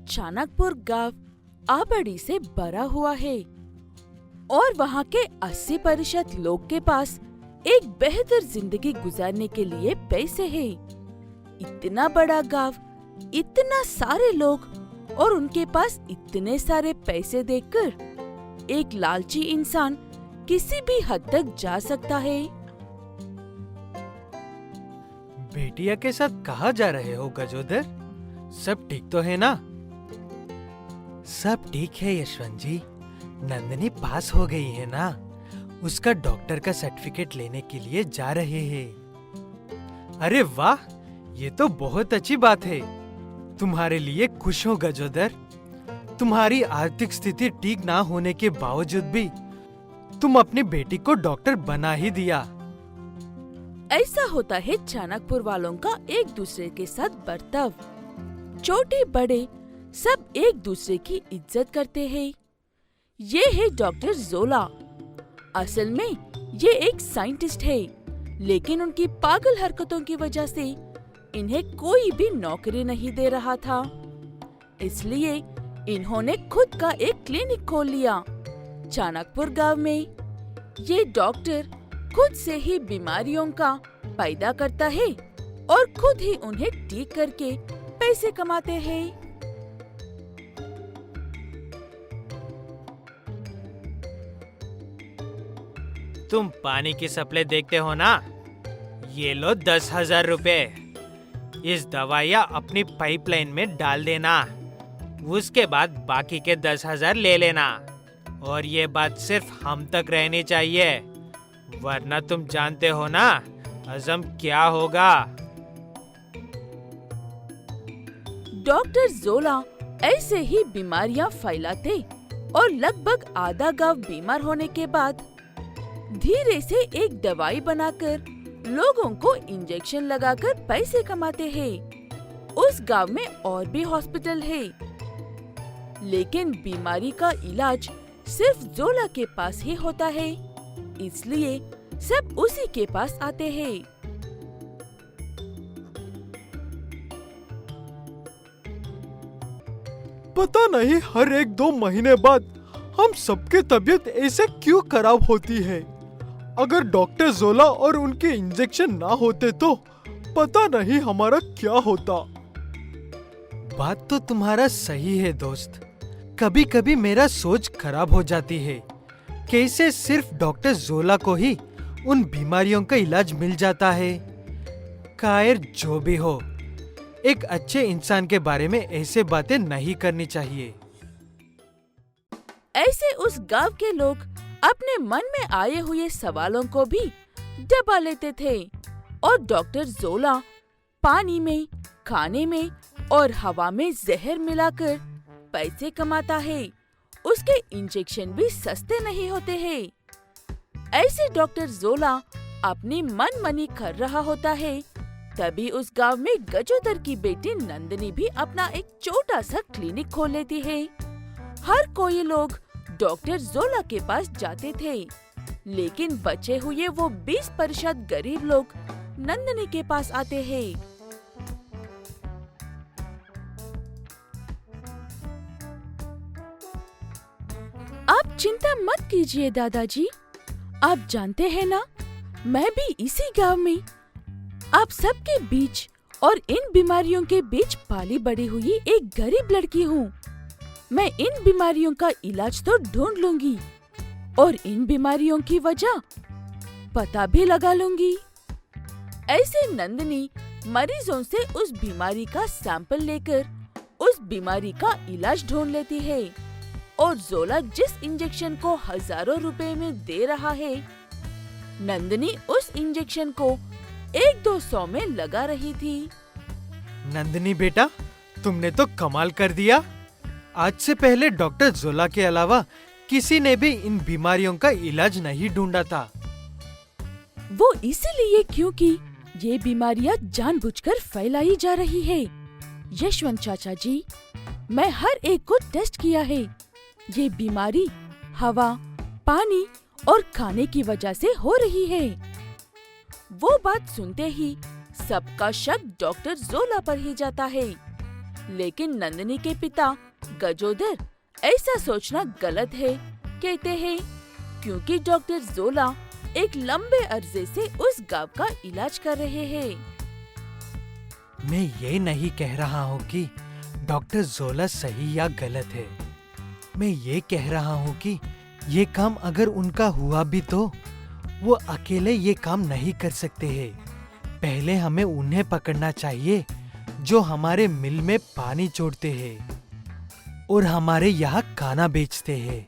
चाणकपुर गांव आबादी से भरा हुआ है और वहाँ के 80% लोग के पास एक बेहतर जिंदगी गुजारने के लिए पैसे हैं। इतना बड़ा गांव, इतना सारे लोग और उनके पास इतने सारे पैसे देखकर एक लालची इंसान किसी भी हद तक जा सकता है। बेटिया के साथ कहाँ जा रहे हो गजोदर? सब ठीक तो है ना? सब ठीक है यशवंत जी। नंदनी पास हो गई है ना, उसका डॉक्टर का सर्टिफिकेट लेने के लिए जा रहे हैं। अरे वाह, ये तो बहुत अच्छी बात है। तुम्हारे लिए खुश हो गजोदर। तुम्हारी आर्थिक स्थिति ठीक ना होने के बावजूद भी तुम अपनी बेटी को डॉक्टर बना ही दिया। ऐसा होता है चाणकपुर वालों का एक दूसरे के साथ बर्ताव। छोटे बड़े सब एक दूसरे की इज्जत करते हैं। ये है डॉक्टर जोला। असल में ये एक साइंटिस्ट है, लेकिन उनकी पागल हरकतों की वजह से इन्हें कोई भी नौकरी नहीं दे रहा था। इसलिए इन्होंने खुद का एक क्लिनिक खोल लिया चाणकपुर गांव में। ये डॉक्टर खुद से ही बीमारियों का पैदा करता है और खुद ही उन्हें ठीक करके पैसे कमाते हैं। तुम पानी की सप्लाई देखते हो ना? ये लो 10,000 रुपए। इस दवाइयाँ अपनी पाइपलाइन में डाल देना। उसके बाद बाकी के 10,000 ले लेना। और ये बात सिर्फ हम तक रहनी चाहिए, वरना तुम जानते हो ना अज़म क्या होगा। डॉक्टर जोला ऐसे ही बीमारियां फैलाते और लगभग आधा गांव बीमार होने के बाद धीरे से एक दवाई बनाकर लोगों को इंजेक्शन लगाकर पैसे कमाते हैं। उस गांव में और भी हॉस्पिटल है, लेकिन बीमारी का इलाज सिर्फ जोला के पास ही होता है, इसलिए सब उसी के पास आते हैं। पता नहीं हर 1-2 महीने बाद हम सबके तबीयत ऐसे क्यों खराब होती है। अगर डॉक्टर जोला और उनके इंजेक्शन ना होते तो पता नहीं हमारा क्या होता। बात तो तुम्हारा सही है दोस्त। कभी कभी मेरा सोच खराब हो जाती है। कैसे सिर्फ डॉक्टर जोला को ही उन बीमारियों का इलाज मिल जाता है। खैर जो भी हो, एक अच्छे इंसान के बारे में ऐसे बातें नहीं करनी चाहिए। ऐसे उस गांव के लोग अपने मन में आए हुए सवालों को भी दबा लेते थे और डॉक्टर जोला पानी में, खाने में और हवा में जहर मिलाकर पैसे कमाता है। उसके इंजेक्शन भी सस्ते नहीं होते हैं। ऐसे डॉक्टर जोला अपनी मनमानी कर रहा होता है, तभी उस गांव में गजोदर की बेटी नंदनी भी अपना एक छोटा सा क्लिनिक खोल लेती है। हर कोई लोग डॉक्टर जोला के पास जाते थे, लेकिन बचे हुए वो 20% गरीब लोग नंदनी के पास आते हैं। आप चिंता मत कीजिए दादाजी, आप जानते हैं ना, मैं भी इसी गांव में आप सबके बीच और इन बीमारियों के बीच पाली बड़ी हुई एक गरीब लड़की हूँ। मैं इन बीमारियों का इलाज तो ढूंढ लूंगी और इन बीमारियों की वजह पता भी लगा लूंगी। ऐसे नंदनी मरीजों से उस बीमारी का सैंपल लेकर उस बीमारी का इलाज ढूंढ लेती है और जोला जिस इंजेक्शन को हजारों रुपए में दे रहा है, नंदनी उस इंजेक्शन को 100-200 में लगा रही थी। नंदनी बेटा, तुमने तो कमाल कर दिया। आज से पहले डॉक्टर जोला के अलावा किसी ने भी इन बीमारियों का इलाज नहीं ढूंढा था। वो इसीलिए क्योंकि ये बीमारियां जानबूझकर फैलाई जा रही है। यशवंत चाचा जी, मैं हर एक को टेस्ट किया है। ये बीमारी हवा, पानी और खाने की वजह से हो रही है। वो बात सुनते ही सबका शक डॉक्टर जोला पर ही जाता है। लेकिन नंदिनी के पिता गजोदर ऐसा सोचना गलत है। कहते हैं क्योंकि डॉक्टर जोला एक लंबे अरसे से उस गांव का इलाज कर रहे हैं। मैं ये नहीं कह रहा हूँ कि डॉक्टर जोला सही या गलत है। मैं ये कह रहा हूँ कि ये काम अगर उनका हुआ भी तो वो अकेले ये काम नहीं कर सकते हैं। पहले हमें उन्हें पकड़ना चाहिए जो हमारे मिल में पानी छोड़ते हैं और हमारे यहाँ खाना बेचते हैं।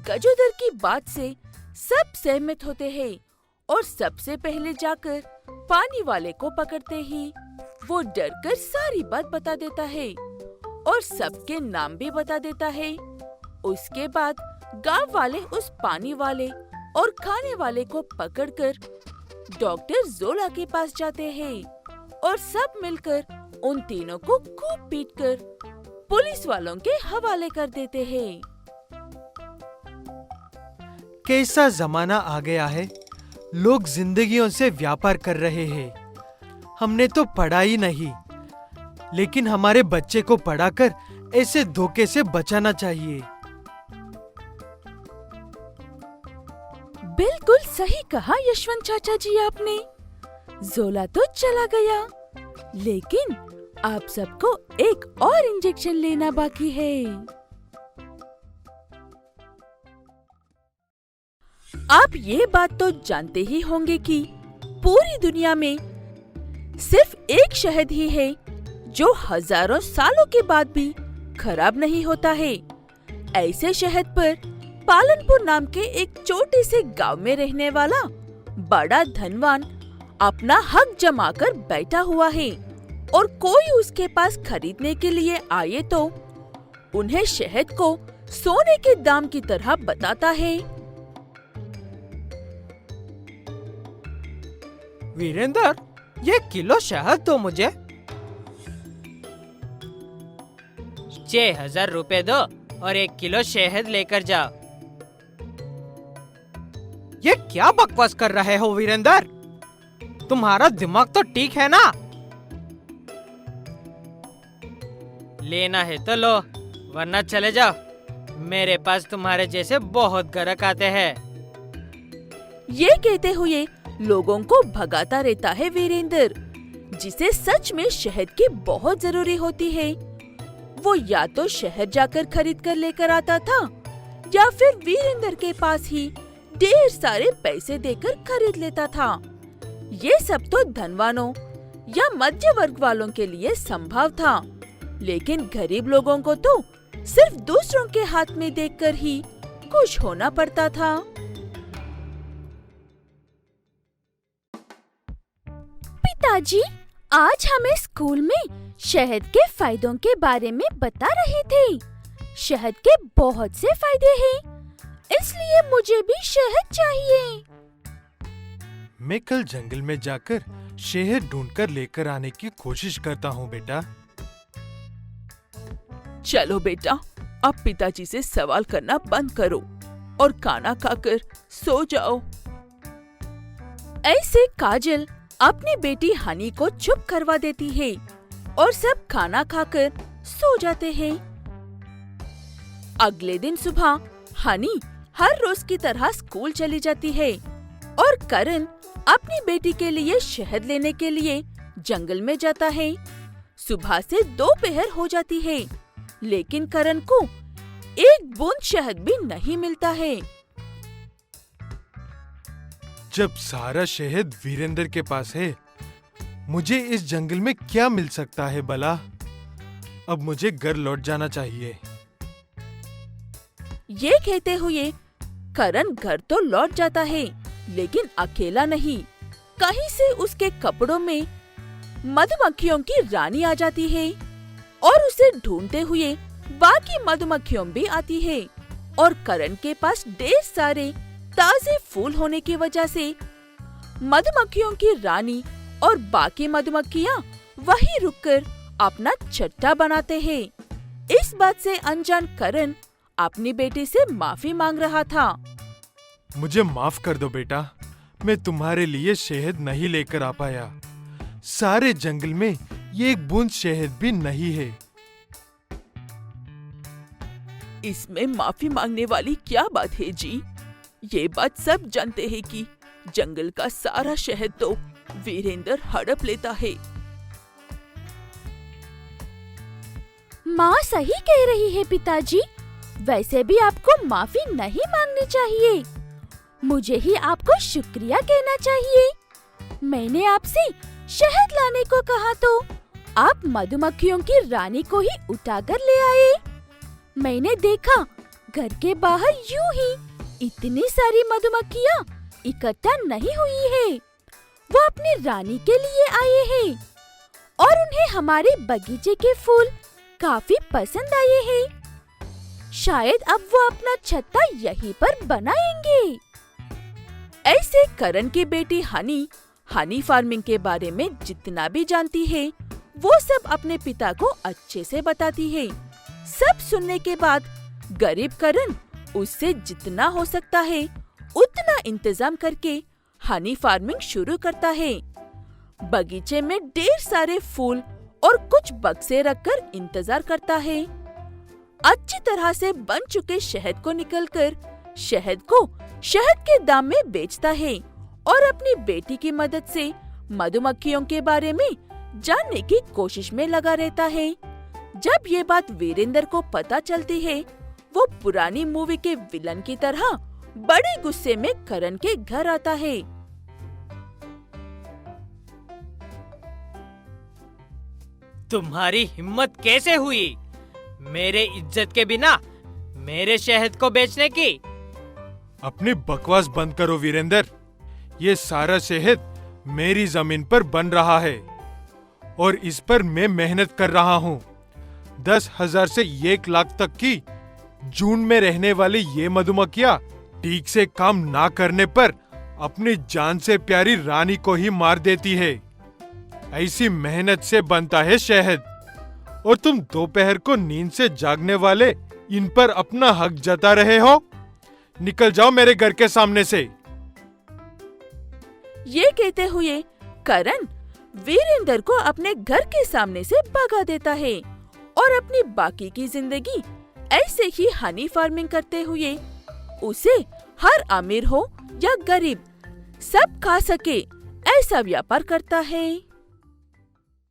गजोदर की बात से सब सहमत होते हैं और सबसे पहले जाकर पानी वाले को पकड़ते ही वो डरकर सारी बात बता देता है और सबके नाम भी बता देता है। उसके बाद गांव वाले उस पानी वाले और खाने वाले को पकड़कर डॉक्टर जोला के पास जाते हैं और सब मिलकर उन तीनों को खूब पीटकर पुलिस वालों के हवाले कर देते हैं। कैसा जमाना आ गया है, लोग जिंदगियों से व्यापार कर रहे हैं। हमने तो पढ़ा ही नहीं, लेकिन हमारे बच्चे को पढ़ाकर ऐसे धोखे से बचाना चाहिए। बिल्कुल सही कहा यशवंत चाचा जी आपने। जोला तो चला गया, लेकिन आप सबको एक और इंजेक्शन लेना बाकी है। आप ये बात तो जानते ही होंगे कि पूरी दुनिया में सिर्फ एक शहद ही है जो हजारों सालों के बाद भी खराब नहीं होता है। ऐसे शहद पर पालनपुर नाम के एक छोटे से गांव में रहने वाला बड़ा धनवान अपना हक जमा कर बैठा हुआ है और कोई उसके पास खरीदने के लिए आए तो उन्हें शहद को सोने के दाम की तरह बताता है। वीरेंद्र, ये किलो शहद दो मुझे। 6,000 रुपए दो और 1 किलो शहद लेकर जाओ। ये क्या बकवास कर रहे हो वीरेंद्र? तुम्हारा दिमाग तो ठीक है ना? लेना है तो लो, वरना चले जाओ। मेरे पास तुम्हारे जैसे बहुत ग्राहक आते हैं। ये कहते हुए लोगों को भगाता रहता है वीरेंद्र, जिसे सच में शहद की बहुत जरूरी होती है। वो या तो शहर जाकर खरीद कर लेकर आता था या फिर वीरेंद्र के पास ही ढेर सारे पैसे देकर खरीद लेता था। ये सब तो धनवानों या मध्य वर्ग वालों के लिए संभव था, लेकिन गरीब लोगों को तो सिर्फ दूसरों के हाथ में देखकर ही खुश होना पड़ता था। पिताजी आज हमें स्कूल में शहद के फायदों के बारे में बता रहे थे। शहद के बहुत से फायदे हैं, इसलिए मुझे भी शहद चाहिए। मैं कल जंगल में जाकर शहद ढूंढकर लेकर आने की कोशिश करता हूँ बेटा। चलो बेटा, अब पिताजी से सवाल करना बंद करो और खाना खाकर सो जाओ। ऐसे काजल अपनी बेटी हनी को चुप करवा देती है और सब खाना खाकर सो जाते हैं। अगले दिन सुबह हनी हर रोज की तरह स्कूल चली जाती है और करण अपनी बेटी के लिए शहद लेने के लिए जंगल में जाता है। सुबह से दोपहर हो जाती है, लेकिन करण को एक बूंद शहद भी नहीं मिलता है। जब सारा शहद वीरेंद्र के पास है, मुझे इस जंगल में क्या मिल सकता है भला? अब मुझे घर लौट जाना चाहिए। ये कहते हुए करण घर तो लौट जाता है, लेकिन अकेला नहीं। कहीं से उसके कपड़ों में मधुमक्खियों की रानी आ जाती है और उसे ढूंढते हुए बाकी मधुमक्खियों भी आती है और करण के पास ढेर सारे ताजे फूल होने की वजह से मधुमक्खियों की रानी और बाकी मधुमक्खियाँ वहीं रुककर अपना चट्टा बनाते हैं। इस बात से अनजान करण अपनी बेटी से माफी मांग रहा था। मुझे माफ कर दो बेटा, मैं तुम्हारे लिए शहद नहीं लेकर आ पाया। सारे जंगल में ये एक बूंद शहद भी नहीं है। इसमें माफी मांगने वाली क्या बात है जी? ये बात सब जानते हैं कि जंगल का सारा शहद तो वीरेंद्र हड़प लेता है। माँ सही कह रही है पिताजी। वैसे भी आपको माफी नहीं मांगनी चाहिए, मुझे ही आपको शुक्रिया कहना चाहिए। मैंने आपसे शहद लाने को कहा तो आप मधुमक्खियों की रानी को ही उठाकर ले आए। मैंने देखा घर के बाहर यूं ही इतनी सारी मधुमक्खियाँ इकट्ठा नहीं हुई है। वो अपनी रानी के लिए आए हैं और उन्हें हमारे बगीचे के फूल काफी पसंद आए हैं। शायद अब वो अपना छत्ता यहीं पर बनाएंगे। ऐसे करण की बेटी हनी फार्मिंग के बारे में जितना भी जानती है वो सब अपने पिता को अच्छे से बताती है। सब सुनने के बाद गरीब करण उससे जितना हो सकता है उतना इंतजाम करके हनी फार्मिंग शुरू करता है। बगीचे में ढेर सारे फूल और कुछ बक्से रखकर इंतजार करता है। अच्छी तरह से बन चुके शहद को निकलकर शहद को शहद के दाम में बेचता है और अपनी बेटी की मदद से मधुमक्खियों के बारे में जानने की कोशिश में लगा रहता है। जब ये बात वीरेंद्र को पता चलती है, वो पुरानी मूवी के विलन की तरह बड़े गुस्से में करण के घर आता है। तुम्हारी हिम्मत कैसे हुई मेरे इज्जत के बिना मेरे शहद को बेचने की? अपनी बकवास बंद करो वीरेंद्र। ये सारा शहद मेरी जमीन पर बन रहा है और इस पर मैं मेहनत कर रहा हूँ। 10,000 से 1 लाख तक की जून में रहने वाली ये मधुमक्खियाँ ठीक से काम ना करने पर अपनी जान से प्यारी रानी को ही मार देती है। ऐसी मेहनत से बनता है शहद और तुम दोपहर को नींद से जागने वाले इन पर अपना हक जता रहे हो। निकल जाओ मेरे घर के सामने से। ये कहते हुए करण वीरेंद्र को अपने घर के सामने से भगा देता है और अपनी बाकी की जिंदगी ऐसे ही हनी फार्मिंग करते हुए उसे हर अमीर हो या गरीब सब खा सके ऐसा व्यापार करता है।